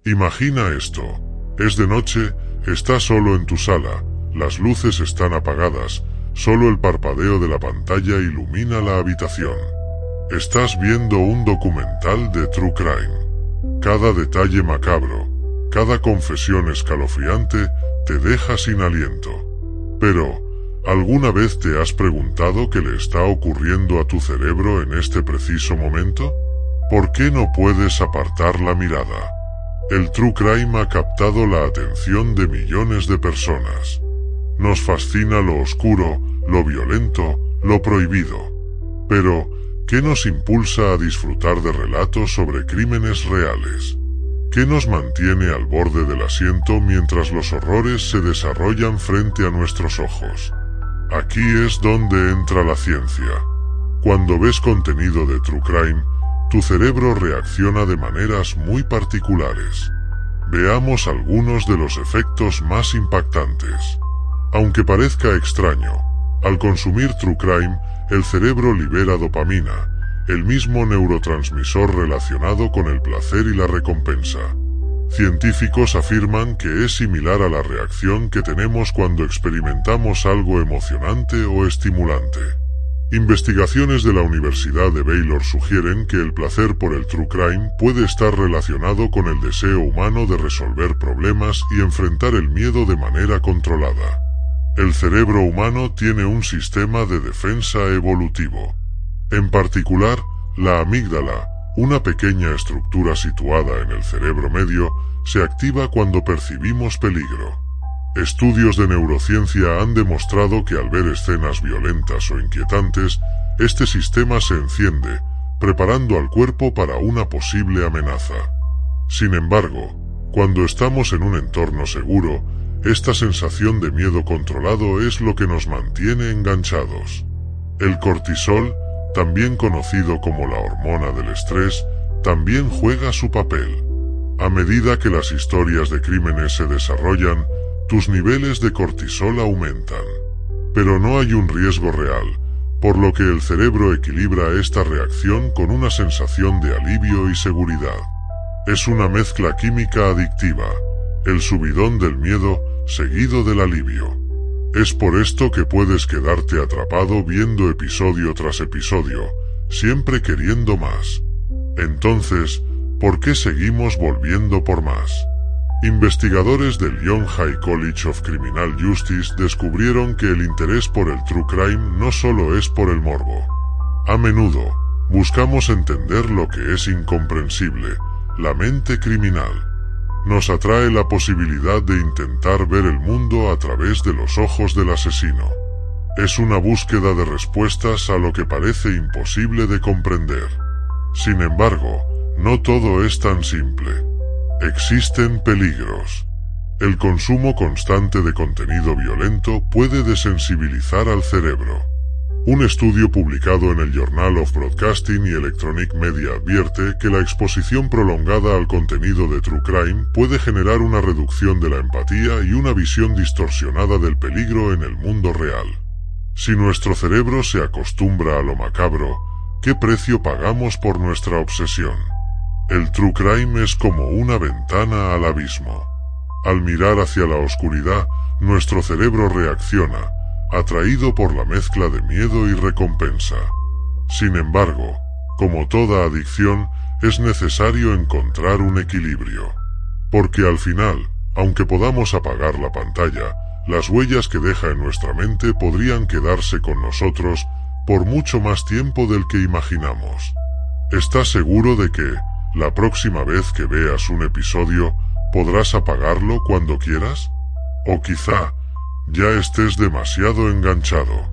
Imagina esto. Es de noche, estás solo en tu sala, las luces están apagadas, solo el parpadeo de la pantalla ilumina la habitación. Estás viendo un documental de True Crime. Cada detalle macabro, cada confesión escalofriante te deja sin aliento. Pero, ¿alguna vez te has preguntado qué le está ocurriendo a tu cerebro en este preciso momento? ¿Por qué no puedes apartar la mirada? El True Crime ha captado la atención de millones de personas. Nos fascina lo oscuro, lo violento, lo prohibido. Pero, ¿qué nos impulsa a disfrutar de relatos sobre crímenes reales? ¿Qué nos mantiene al borde del asiento mientras los horrores se desarrollan frente a nuestros ojos? Aquí es donde entra la ciencia. Cuando ves contenido de True Crime, tu cerebro reacciona de maneras muy particulares. Veamos algunos de los efectos más impactantes. Aunque parezca extraño, al consumir True Crime, el cerebro libera dopamina, el mismo neurotransmisor relacionado con el placer y la recompensa. Científicos afirman que es similar a la reacción que tenemos cuando experimentamos algo emocionante o estimulante. Investigaciones de la Universidad de Baylor sugieren que el placer por el True Crime puede estar relacionado con el deseo humano de resolver problemas y enfrentar el miedo de manera controlada. El cerebro humano tiene un sistema de defensa evolutivo. En particular, la amígdala, una pequeña estructura situada en el cerebro medio, se activa cuando percibimos peligro. Estudios de neurociencia han demostrado que al ver escenas violentas o inquietantes, este sistema se enciende, preparando al cuerpo para una posible amenaza. Sin embargo, cuando estamos en un entorno seguro, esta sensación de miedo controlado es lo que nos mantiene enganchados. El cortisol, también conocido como la hormona del estrés, también juega su papel. A medida que las historias de crímenes se desarrollan, tus niveles de cortisol aumentan. Pero no hay un riesgo real, por lo que el cerebro equilibra esta reacción con una sensación de alivio y seguridad. Es una mezcla química adictiva, el subidón del miedo seguido del alivio. Es por esto que puedes quedarte atrapado viendo episodio tras episodio, siempre queriendo más. Entonces, ¿por qué seguimos volviendo por más? Investigadores del Lehigh College of Criminal Justice descubrieron que el interés por el True Crime no solo es por el morbo. A menudo, buscamos entender lo que es incomprensible, la mente criminal. Nos atrae la posibilidad de intentar ver el mundo a través de los ojos del asesino. Es una búsqueda de respuestas a lo que parece imposible de comprender. Sin embargo, no todo es tan simple. Existen peligros. El consumo constante de contenido violento puede desensibilizar al cerebro. Un estudio publicado en el Journal of Broadcasting y Electronic Media advierte que la exposición prolongada al contenido de True Crime puede generar una reducción de la empatía y una visión distorsionada del peligro en el mundo real. Si nuestro cerebro se acostumbra a lo macabro, ¿qué precio pagamos por nuestra obsesión? El True Crime es como una ventana al abismo. Al mirar hacia la oscuridad, nuestro cerebro reacciona, atraído por la mezcla de miedo y recompensa. Sin embargo, como toda adicción, es necesario encontrar un equilibrio. Porque al final, aunque podamos apagar la pantalla, las huellas que deja en nuestra mente podrían quedarse con nosotros por mucho más tiempo del que imaginamos. ¿Estás seguro de que, la próxima vez que veas un episodio, podrás apagarlo cuando quieras? O quizá, ya estés demasiado enganchado.